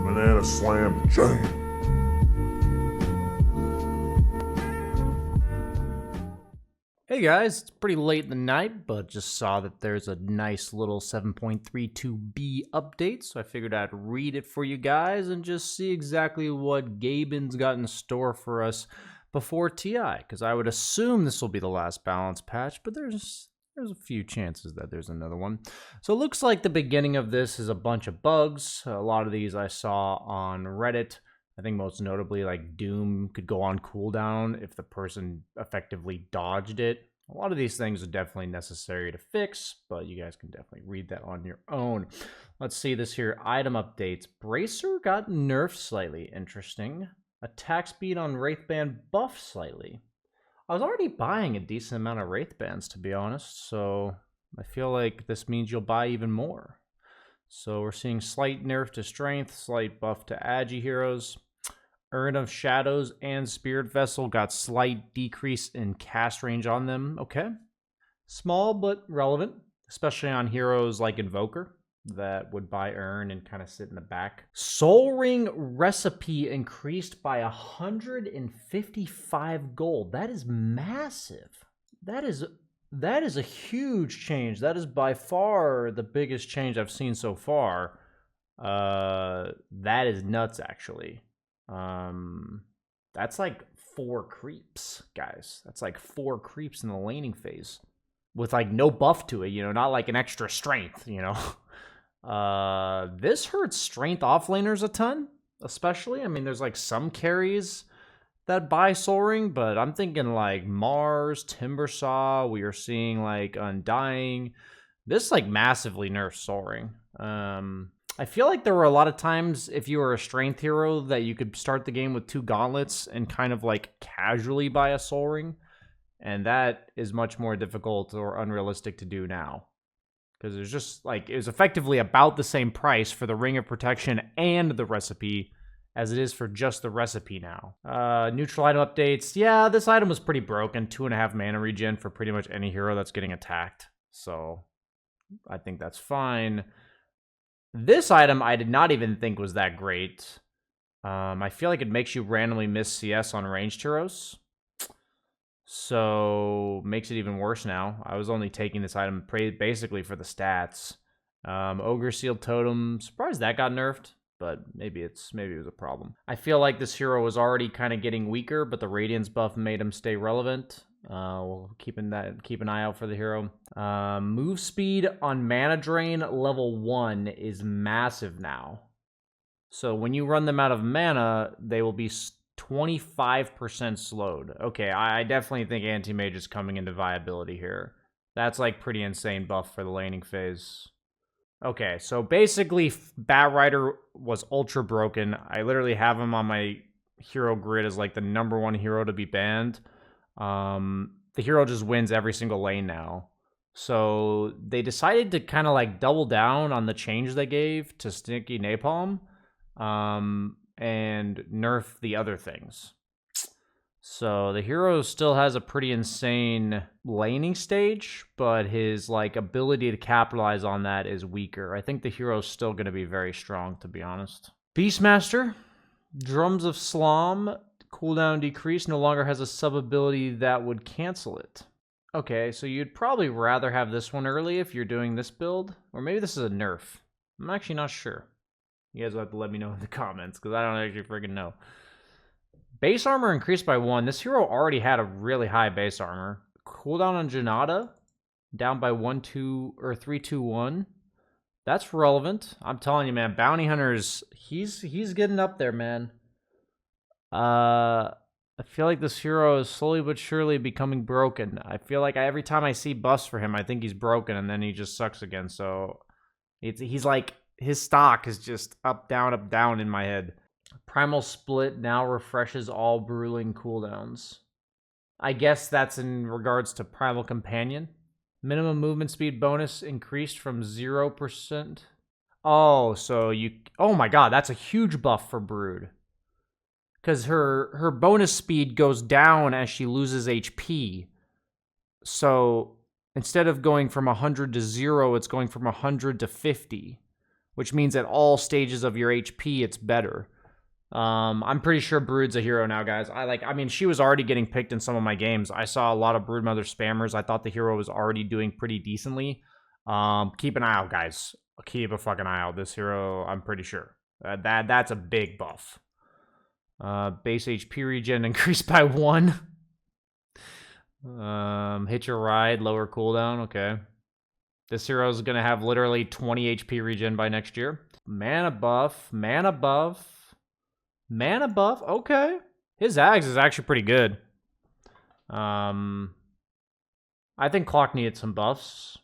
Banana Slam Jam. Hey guys, it's pretty late in the night, but just saw that there's a nice little 7.32b update, so I figured I'd read it for you guys and just see exactly what Gaben's got in store for us before TI, because I would assume this will be the last balance patch, but there's a few chances that there's another one. So it looks like the beginning of this is a bunch of bugs. A lot of these I saw on Reddit. I think most notably, like Doom could go on cooldown if the person effectively dodged it. A lot of these things are definitely necessary to fix, but you guys can definitely read that on your own. Let's see this here. Item updates. Bracer got nerfed slightly. Interesting. Attack speed on Wraithband buffed slightly. I was already buying a decent amount of Wraithbands, to be honest, so I feel like this means you'll buy even more. So we're seeing slight nerf to strength, slight buff to agi heroes. Urn of Shadows and Spirit Vessel got slight decrease in cast range on them. Okay. Small but relevant, especially on heroes like Invoker that would buy Urn and kind of sit in the back. Soul Ring recipe increased by 155 gold. That is massive. That is a huge change. That is by far the biggest change I've seen so far. That is nuts, actually. That's like 4 creeps, guys. That's like 4 creeps in the laning phase with like no buff to it, not like an extra strength, This hurts strength offlaners a ton, especially. I mean, there's like some carries that buy Soul Ring, but I'm thinking like Mars, Timbersaw, we are seeing like Undying. This like massively nerfs Soul Ring. I feel like there were a lot of times if you were a strength hero that you could start the game with 2 gauntlets and kind of like casually buy a Soul Ring. And that is much more difficult or unrealistic to do now. Because it's just like, it was effectively about the same price for the Ring of Protection and the recipe as it is for just the recipe now. Neutral item updates. Yeah, this item was pretty broken. 2.5 mana regen for pretty much any hero that's getting attacked. So I think that's fine. This item I did not even think was that great. I feel like it makes you randomly miss CS on ranged heroes. So, makes it even worse now. I was only taking this item basically for the stats. Ogre Sealed Totem, surprised that got nerfed, but maybe it was a problem. I feel like this hero was already kind of getting weaker, but the Radiance buff made him stay relevant. We'll keep an eye out for the hero. Move speed on Mana Drain level 1 is massive now. So when you run them out of mana, they will be 25% slowed. Okay, I definitely think Anti-Mage is coming into viability here. That's like pretty insane buff for the laning phase. Okay, so basically Batrider was ultra broken. I literally have him on my hero grid as like the #1 hero to be banned. The hero just wins every single lane now. So they decided to kind of like double down on the change they gave to Sticky Napalm and nerf the other things. So the hero still has a pretty insane laning stage, but his like ability to capitalize on that is weaker. I think the hero's still going to be very strong, to be honest. Beastmaster, Drums of Slom, cooldown decrease, no longer has a sub ability that would cancel it. Okay, so you'd probably rather have this one early if you're doing this build, or maybe this is a nerf. I'm actually not sure. You guys will have to let me know in the comments, because I don't actually freaking know. Base armor increased by 1. This hero already had a really high base armor. Cooldown on Janata, down by 1, 2, or 3, 2, 1. That's relevant. I'm telling you, man, Bounty Hunters, he's getting up there, man. I feel like this hero is slowly but surely becoming broken. I feel like every time I see buffs for him, I think he's broken, and then he just sucks again. So he's like, his stock is just up, down in my head. Primal Split now refreshes all Bruling cooldowns. I guess that's in regards to Primal Companion. Minimum movement speed bonus increased from 0%. Oh, so oh my god, that's a huge buff for Brood. Because her bonus speed goes down as she loses HP. So instead of going from 100 to 0, it's going from 100 to 50, which means at all stages of your HP, it's better. I'm pretty sure Brood's a hero now, guys. I mean, she was already getting picked in some of my games. I saw a lot of Broodmother spammers. I thought the hero was already doing pretty decently. Keep an eye out, guys. Keep a fucking eye out. This hero, I'm pretty sure. That's a big buff. Base HP regen increased by 1. Hit your ride, lower cooldown. Okay. This hero is going to have literally 20 HP regen by next year. Mana buff. Mana buff. Mana buff, okay. His Ags is actually pretty good. I think Clock needed some buffs.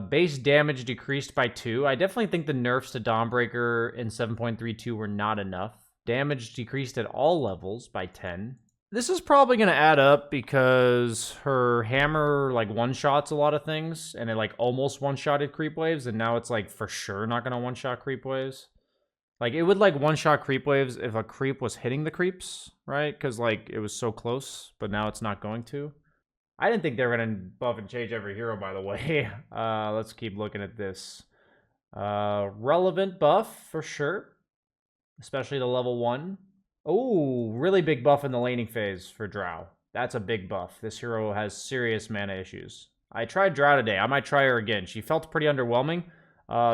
Base damage decreased by 2. I definitely think the nerfs to Dawnbreaker in 7.32 were not enough. Damage decreased at all levels by 10. This is probably going to add up because her hammer, like, one-shots a lot of things, and it, like, almost one-shotted creep waves, and now it's, like, for sure not going to one-shot creep waves. Like, it would, like, one-shot creep waves if a creep was hitting the creeps, right? Because, like, it was so close, but now it's not going to. I didn't think they were going to buff and change every hero, by the way. Let's keep looking at this. Relevant buff, for sure. Especially the level 1. Oh, really big buff in the laning phase for Drow. That's a big buff. This hero has serious mana issues. I tried Drow today. I might try her again. She felt pretty underwhelming.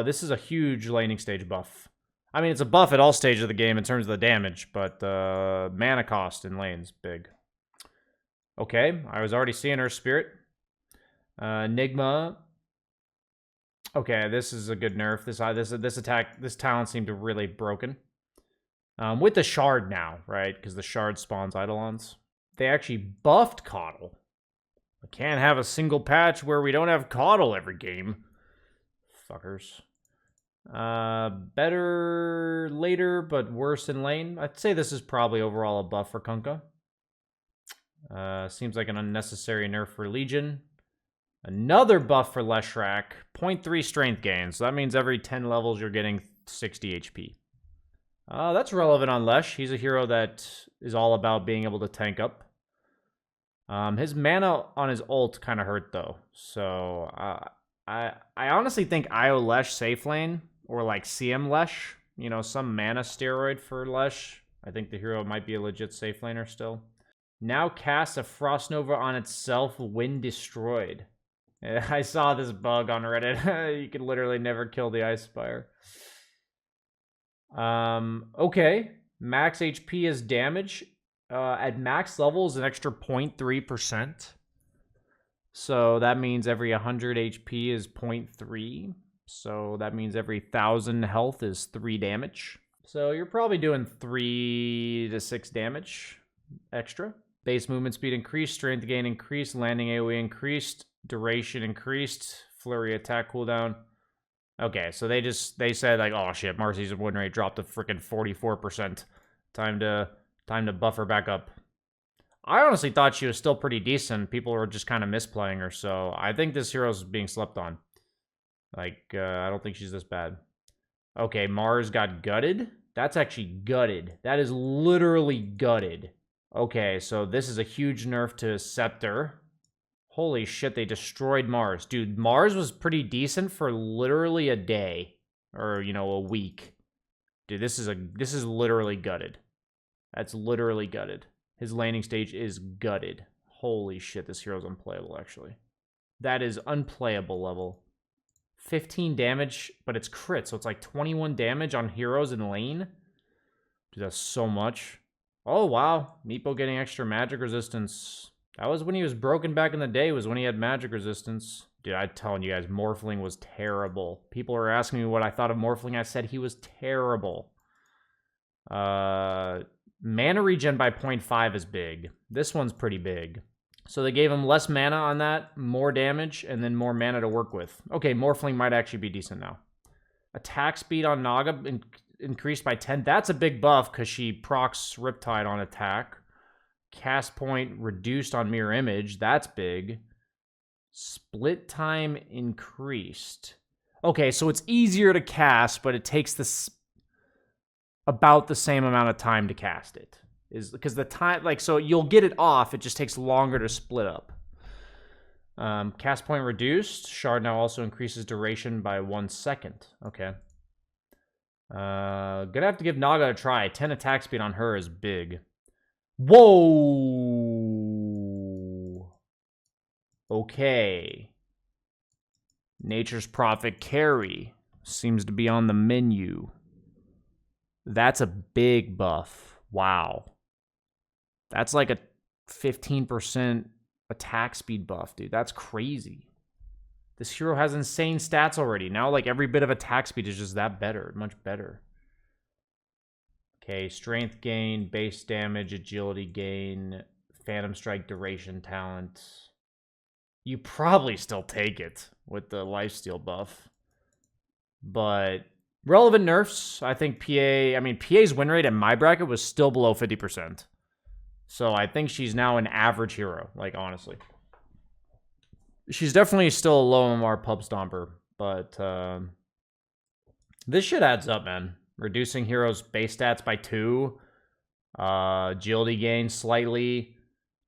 This is a huge laning stage buff. I mean, it's a buff at all stages of the game in terms of the damage, but mana cost in lane's big. Okay, I was already seeing her spirit. Nigma. Okay, this is a good nerf. This talent seemed to really broken. With the shard now, right? Because the shard spawns Eidolons. They actually buffed Coddle. I can't have a single patch where we don't have Coddle every game. Fuckers. Better later, but worse in lane. I'd say this is probably overall a buff for Kunkka. Seems like an unnecessary nerf for Legion. Another buff for Leshrac. 0.3 strength gain. So that means every 10 levels you're getting 60 HP. That's relevant on Lesh. He's a hero that is all about being able to tank up. His mana on his ult kind of hurt though. So I honestly think IO Lesh safe lane. Or like CM Lesh, you know, some mana steroid for Lesh. I think the hero might be a legit safe laner still. Now cast a Frost Nova on itself when destroyed. I saw this bug on Reddit. You can literally never kill the Ice Spire. Okay. Max HP is damage. At max level is an extra 0.3%. So that means every 100 HP is 0.3. So that means every 1,000 health is 3 damage. So you're probably doing 3 to 6 damage extra. Base movement speed increased, strength gain increased, landing AoE increased, duration increased, flurry attack cooldown. Okay, so they said like, oh shit, Marcy's win rate dropped to freaking 44%. Time to buff her back up. I honestly thought she was still pretty decent. People were just kind of misplaying her, so I think this hero's being slept on. Like, I don't think she's this bad. Okay, Mars got gutted. That's actually gutted. That is literally gutted. Okay, so this is a huge nerf to Scepter. Holy shit, they destroyed Mars. Dude, Mars was pretty decent for literally a day. Or, you know, a week. Dude, this is literally gutted. That's literally gutted. His landing stage is gutted. Holy shit, this hero's unplayable, actually. That is unplayable level. 15 damage, but it's crit, so it's like 21 damage on heroes in lane. Dude, that's so much. Oh, wow. Meepo getting extra magic resistance. That was when he was broken back in the day, was when he had magic resistance. Dude, I'm telling you guys, Morphling was terrible. People are asking me what I thought of Morphling. I said he was terrible. Mana regen by 0.5 is big. This one's pretty big. So they gave him less mana on that, more damage, and then more mana to work with. Okay, Morphling might actually be decent now. Attack speed on Naga increased by 10. That's a big buff because she procs Riptide on attack. Cast point reduced on Mirror Image. That's big. Split time increased. Okay, so it's easier to cast, but it takes this about the same amount of time to cast it. Is because the time, like, so you'll get it off, it just takes longer to split up. Cast point reduced. Shard now also increases duration by 1 second. Okay. Gonna have to give Naga a try. 10 attack speed on her is big. Whoa. Okay. Nature's Prophet Carry seems to be on the menu. That's a big buff. Wow. That's like a 15% attack speed buff, dude. That's crazy. This hero has insane stats already. Now, like, every bit of attack speed is just that better. Much better. Okay, strength gain, base damage, agility gain, phantom strike duration talent. You probably still take it with the lifesteal buff. But relevant nerfs, I think PA's win rate in my bracket was still below 50%. So I think she's now an average hero, like, honestly. She's definitely still a low MR pub stomper, but this shit adds up, man. Reducing heroes' base stats by 2, agility gain slightly.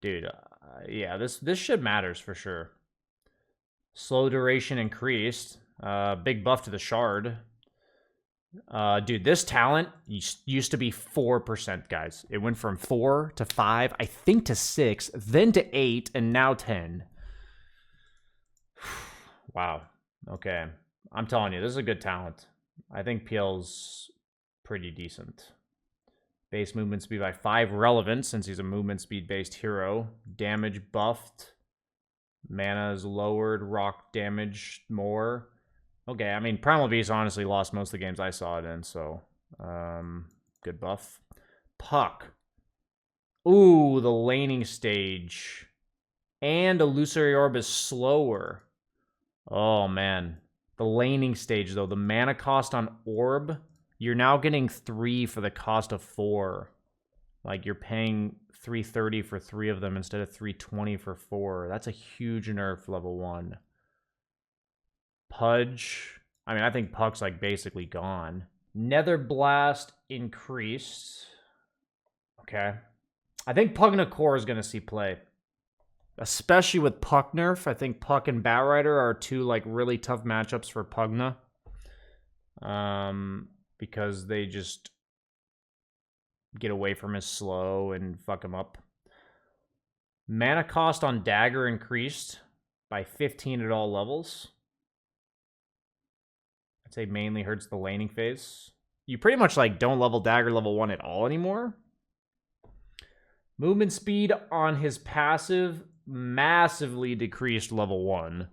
Dude, yeah, this shit matters for sure. Slow duration increased. Big buff to the shard. Dude, this talent used to be 4%, guys. It went from 4 to 5, I think to 6, then to 8, and now 10. Wow. Okay. I'm telling you, this is a good talent. I think PL's pretty decent. Base movement speed by 5, relevant since he's a movement speed based hero. Damage buffed. Mana is lowered. Rock damage more. Okay, I mean, Primal Beast honestly lost most of the games I saw it in, so good buff. Puck. Ooh, the laning stage. And Illusory Orb is slower. Oh, man. The laning stage, though. The mana cost on Orb, you're now getting 3 for the cost of 4. Like, you're paying 330 for 3 of them instead of 320 for 4. That's a huge nerf, level 1. Pudge. I mean, I think Puck's, like, basically gone. Nether Blast increased. Okay. I think Pugna Core is going to see play. Especially with Puck nerf. I think Puck and Batrider are 2, like, really tough matchups for Pugna. Because they just get away from his slow and fuck him up. Mana cost on Dagger increased by 15 at all levels. I'd say mainly hurts the laning phase. You pretty much, like, don't level Dagger level 1 at all anymore. Movement speed on his passive massively decreased level 1.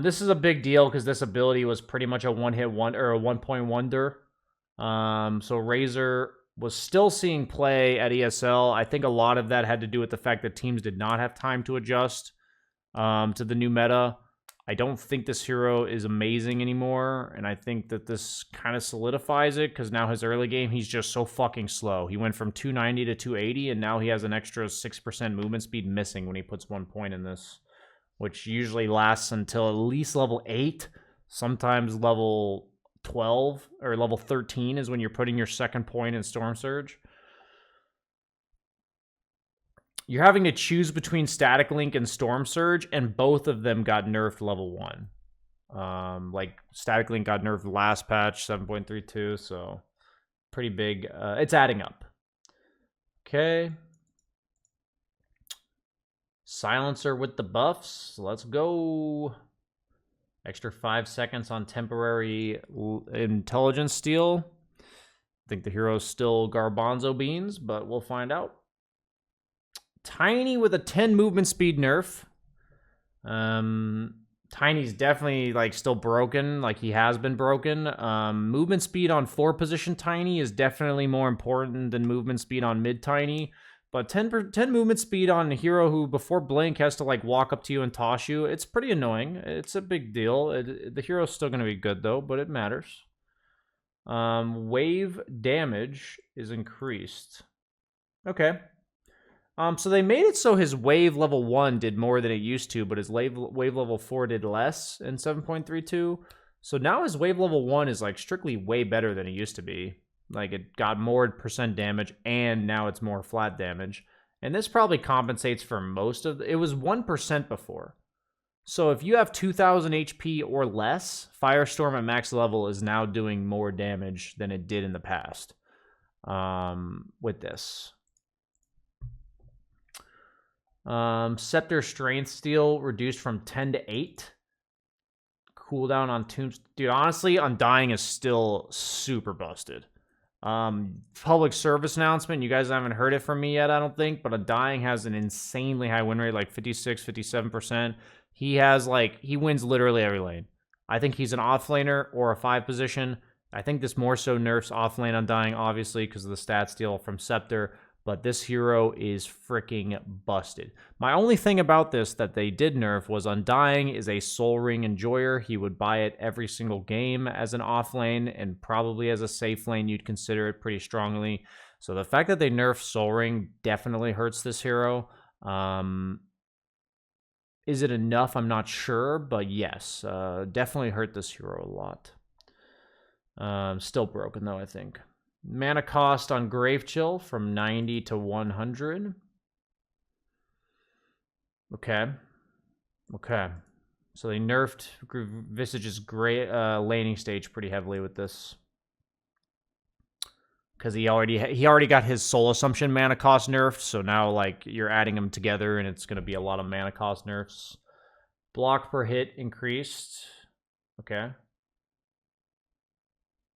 This is a big deal because this ability was pretty much a one-hit or a one-point wonder. So Razor was still seeing play at ESL. I think a lot of that had to do with the fact that teams did not have time to adjust to the new meta. I don't think this hero is amazing anymore, and I think that this kind of solidifies it because now his early game, he's just so fucking slow. He went from 290 to 280, and now he has an extra 6% movement speed missing when he puts 1 point in this, which usually lasts until at least level 8, sometimes level 12 or level 13 is when you're putting your second point in Storm Surge. You're having to choose between Static Link and Storm Surge, and both of them got nerfed level 1. Like, Static Link got nerfed last patch, 7.32, so pretty big. It's adding up. Okay. Silencer with the buffs. Let's go. Extra 5 seconds on temporary intelligence steal. I think the hero's still Garbanzo Beans, but we'll find out. Tiny with a 10 movement speed nerf. Tiny's definitely, like, still broken, like he has been broken. Movement speed on 4 position Tiny is definitely more important than movement speed on mid Tiny. But 10 movement speed on a hero who before blink has to, like, walk up to you and toss you, it's pretty annoying. It's a big deal. The hero's still going to be good, though, but it matters. Wave damage is increased. Okay. So they made it so his wave level 1 did more than it used to, but his wave level 4 did less in 7.32. So now his wave level 1 is, like, strictly way better than it used to be. Like, it got more percent damage, and now it's more flat damage. And this probably compensates for most of it was 1% before. So if you have 2000 HP or less, Firestorm at max level is now doing more damage than it did in the past with this. Scepter Strength Steel reduced from 10 to 8. Cooldown on Tombs. Dude, honestly, Undying is still super busted. Public service announcement. You guys haven't heard it from me yet, I don't think, but Undying has an insanely high win rate, like 56, 57%. He has, like, he wins literally every lane. I think he's an offlaner or a 5 position. I think this more so nerfs offlane Undying, obviously, because of the stat steal from Scepter, but this hero is freaking busted. My only thing about this that they did nerf was Undying is a Soul Ring enjoyer. He would buy it every single game as an offlane, and probably as a safe lane, you'd consider it pretty strongly. So the fact that they nerfed Soul Ring definitely hurts this hero. Is it enough? I'm not sure, but yes, definitely hurt this hero a lot. Still broken, though, I think. Mana cost on Gravechill from 90 to 100. Okay. Okay. So they nerfed Visage's great laning stage pretty heavily with this. Because he already got his Soul Assumption mana cost nerfed, so now, like, you're adding them together, and it's going to be a lot of mana cost nerfs. Block per hit increased. Okay.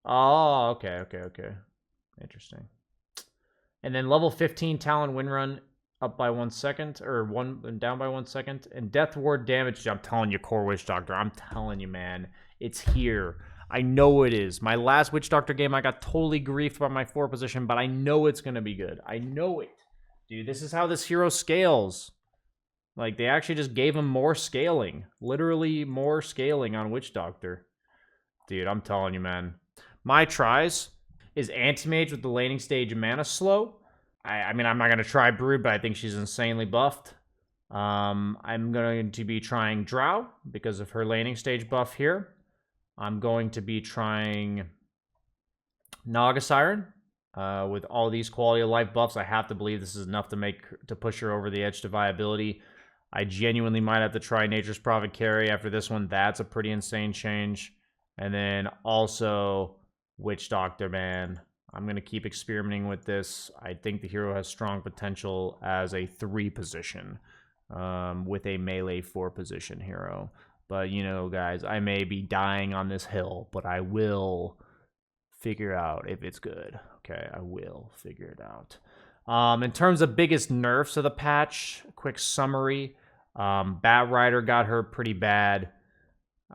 Oh, okay. Interesting. And then level 15 Talon win run up by 1 second, or down by 1 second. And Death Ward damage, I'm telling you, Core Witch Doctor, I'm telling you, man, it's here. I know it is. My last Witch Doctor game, I got totally griefed by my 4 position, but I know it's going to be good. I know it. Dude, this is how this hero scales. Like, they actually just gave him more scaling. Literally more scaling on Witch Doctor. Dude, I'm telling you, man. My tries is Anti-Mage with the laning stage mana slow. I mean, I'm not going to try Brood, but I think she's insanely buffed. I'm going to be trying Drow because of her laning stage buff here. I'm going to be trying Naga Siren with all these quality of life buffs. I have to believe this is enough to push her over the edge to viability. I genuinely might have to try Nature's Prophet Carry after this one. That's a pretty insane change. And then also Witch Doctor, man. I'm going to keep experimenting with this. I think the hero has strong potential as a 3 position with a melee 4 position hero. But, you know, guys, I may be dying on this hill, but I will figure out if it's good. Okay, I will figure it out. In terms of biggest nerfs of the patch, quick summary. Bat Rider got hurt pretty bad,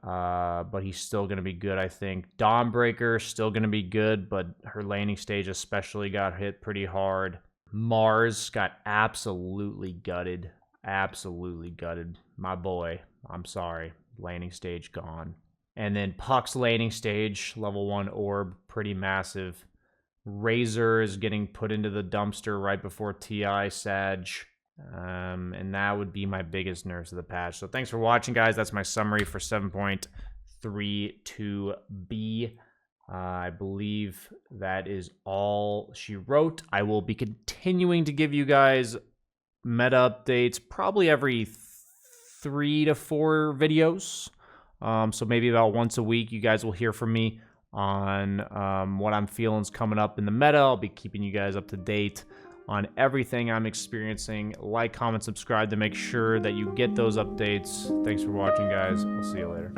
but he's still going to be good, I think. Dawnbreaker, still going to be good, but her laning stage especially got hit pretty hard. Mars got absolutely gutted. Absolutely gutted. My boy, I'm sorry. Laning stage gone. And then Puck's laning stage, level 1 orb, pretty massive. Razor is getting put into the dumpster right before TI Sag. And that would be my biggest nerfs of the patch. So thanks for watching, guys. That's my summary for 7.32B. I believe that is all she wrote. I will be continuing to give you guys meta updates probably every 3 to 4 videos. So maybe about once a week, you guys will hear from me on what I'm feeling's coming up in the meta. I'll be keeping you guys up to date on everything I'm experiencing. Like, comment, subscribe to make sure that you get those updates. Thanks for watching, guys. I'll see you later.